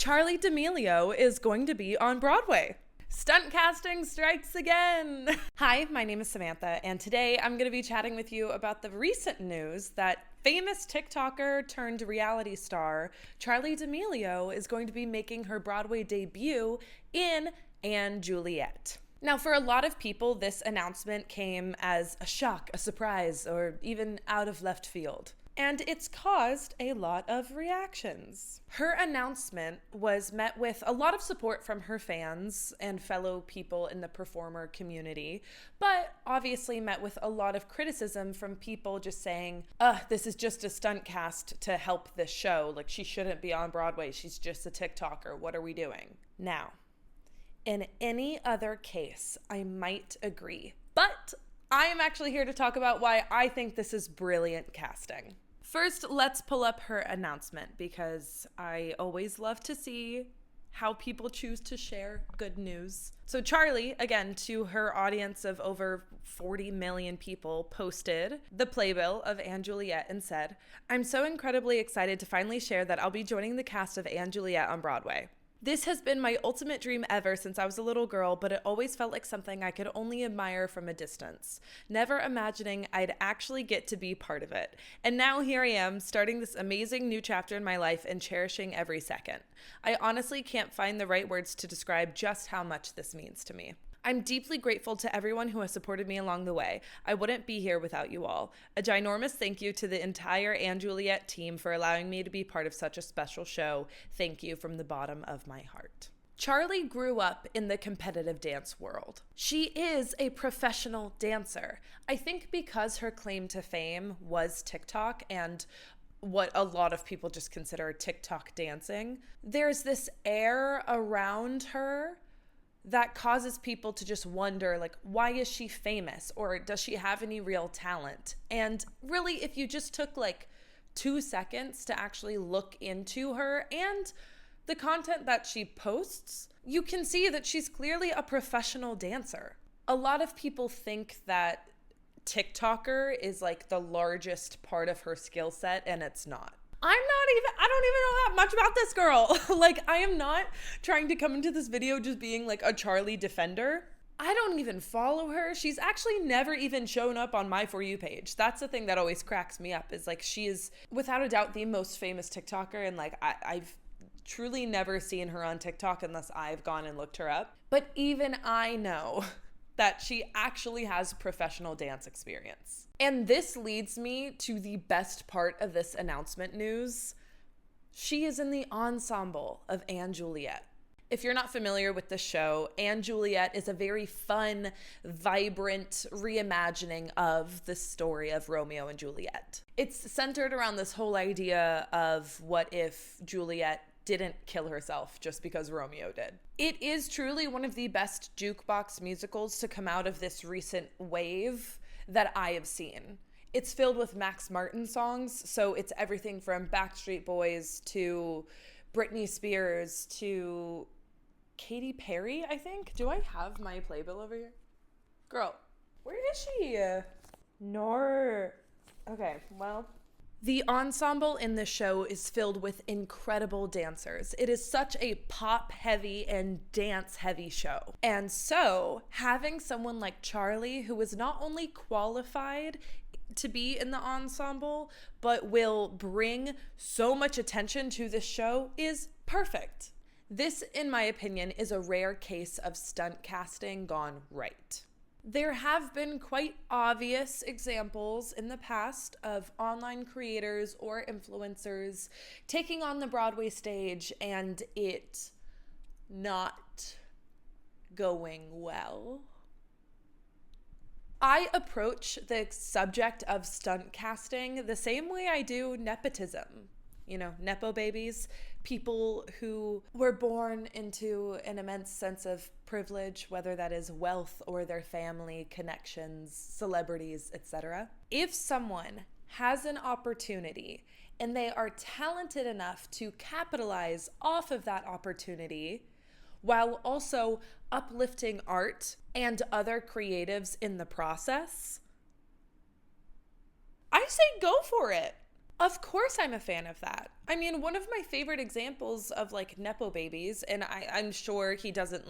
Charli D'Amelio is going to be on Broadway. Stunt casting strikes again. Hi, my name is Samantha, and today I'm going to be chatting with you about the recent news that famous TikToker turned reality star Charli D'Amelio is going to be making her Broadway debut in & Juliet. Now, for a lot of people, this announcement came as a shock, a surprise, or even out of left field. And it's caused a lot of reactions. Her announcement was met with a lot of support from her fans and fellow people in the performer community, but obviously met with a lot of criticism from people just saying, this is just a stunt cast to help this show. Like, she shouldn't be on Broadway. She's just a TikToker. What are we doing? Now, in any other case, I might agree, but I am actually here to talk about why I think this is brilliant casting. First, let's pull up her announcement because I always love to see how people choose to share good news. So Charli, again, to her audience of over 40 million people, posted the playbill of & Juliet and said, "I'm so incredibly excited to finally share that I'll be joining the cast of & Juliet on Broadway. This has been my ultimate dream ever since I was a little girl, but it always felt like something I could only admire from a distance, never imagining I'd actually get to be part of it. And now here I am, starting this amazing new chapter in my life and cherishing every second. I honestly can't find the right words to describe just how much this means to me. I'm deeply grateful to everyone who has supported me along the way. I wouldn't be here without you all. A ginormous thank you to the entire & Juliet team for allowing me to be part of such a special show. Thank you from the bottom of my heart." Charli grew up in the competitive dance world. She is a professional dancer. I think because her claim to fame was TikTok and what a lot of people just consider TikTok dancing, there's this air around her that causes people to just wonder, like, why is she famous? Or does she have any real talent? And really, if you just took like 2 seconds to actually look into her and the content that she posts, you can see that she's clearly a professional dancer. A lot of people think that TikToker is like the largest part of her skill set, and it's not. I don't even know that much about this girl. Like, I am not trying to come into this video just being like a Charli defender. I don't even follow her. She's actually never even shown up on my For You page. That's the thing that always cracks me up, is like, she is without a doubt the most famous TikToker, and like I've truly never seen her on TikTok unless I've gone and looked her up. But even I know that she actually has professional dance experience. And this leads me to the best part of this announcement news. She is in the ensemble of & Juliet. If you're not familiar with the show, & Juliet is a very fun, vibrant reimagining of the story of Romeo and Juliet. It's centered around this whole idea of what if Juliet didn't kill herself just because Romeo did. It is truly one of the best jukebox musicals to come out of this recent wave that I have seen. It's filled with Max Martin songs, so it's everything from Backstreet Boys to Britney Spears to Katy Perry, I think. Do I have my playbill over here? Girl, where is she? No. Okay, well, the ensemble in the show is filled with incredible dancers. It is such a pop-heavy and dance-heavy show. And so, having someone like Charli, who is not only qualified to be in the ensemble, but will bring so much attention to this show, is perfect. This, in my opinion, is a rare case of stunt casting gone right. There have been quite obvious examples in the past of online creators or influencers taking on the Broadway stage and it not going well. I approach the subject of stunt casting the same way I do nepotism. You know, nepo babies, people who were born into an immense sense of privilege, whether that is wealth or their family connections, celebrities, etc. If someone has an opportunity and they are talented enough to capitalize off of that opportunity while also uplifting art and other creatives in the process, I say go for it. Of course I'm a fan of that. I mean, one of my favorite examples of like Nepo babies, and I'm sure he doesn't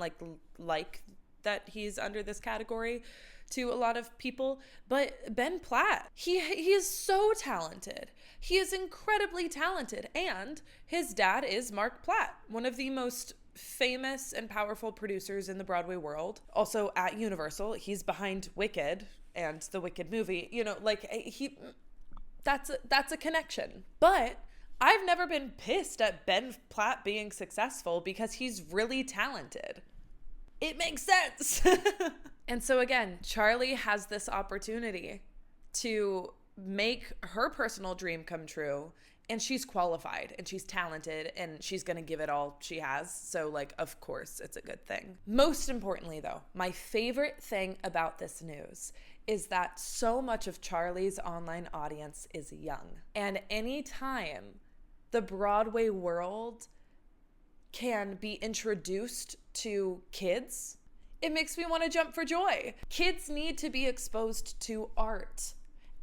like that he's under this category to a lot of people, but Ben Platt, he is so talented. He is incredibly talented, and his dad is Mark Platt, one of the most famous and powerful producers in the Broadway world. Also at Universal, he's behind Wicked and the Wicked movie. You know, like that's a connection. But I've never been pissed at Ben Platt being successful because he's really talented. It makes sense. And so again, Charli has this opportunity to make her personal dream come true, and she's qualified and she's talented and she's going to give it all she has. So like, of course, it's a good thing. Most importantly though, my favorite thing about this news is that so much of Charli's online audience is young. And anytime the Broadway world can be introduced to kids, it makes me want to jump for joy. Kids need to be exposed to art.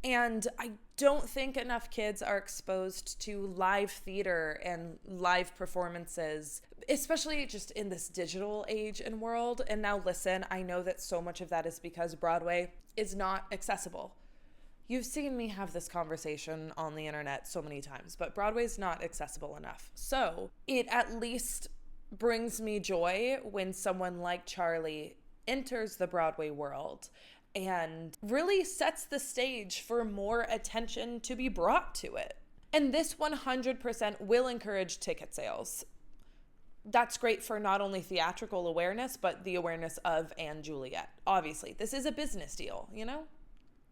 And I don't think enough kids are exposed to live theater and live performances, especially just in this digital age and world. And now listen, I know that so much of that is because Broadway is not accessible. You've seen me have this conversation on the internet so many times, but Broadway's not accessible enough. So it at least brings me joy when someone like Charli enters the Broadway world and really sets the stage for more attention to be brought to it. And this 100% will encourage ticket sales. That's great for not only theatrical awareness, but the awareness of Anne Juliet. Obviously, this is a business deal, you know?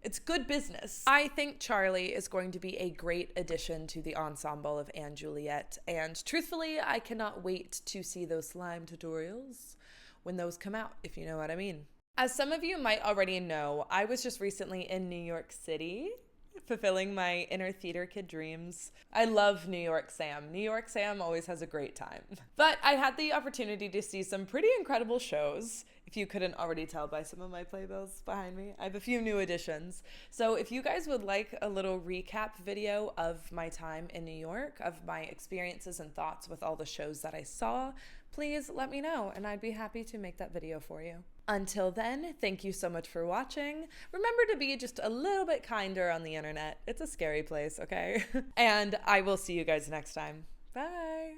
It's good business. I think Charli is going to be a great addition to the ensemble of Anne Juliet, and truthfully, I cannot wait to see those slime tutorials when those come out, if you know what I mean. As some of you might already know, I was just recently in New York City, fulfilling my inner theater kid dreams. I love New York Sam. New York Sam always has a great time. But I had the opportunity to see some pretty incredible shows. If you couldn't already tell by some of my playbills behind me, I have a few new additions. So if you guys would like a little recap video of my time in New York, of my experiences and thoughts with all the shows that I saw, please let me know and I'd be happy to make that video for you. Until then, thank you so much for watching. Remember to be just a little bit kinder on the internet. It's a scary place, okay? And I will see you guys next time. Bye.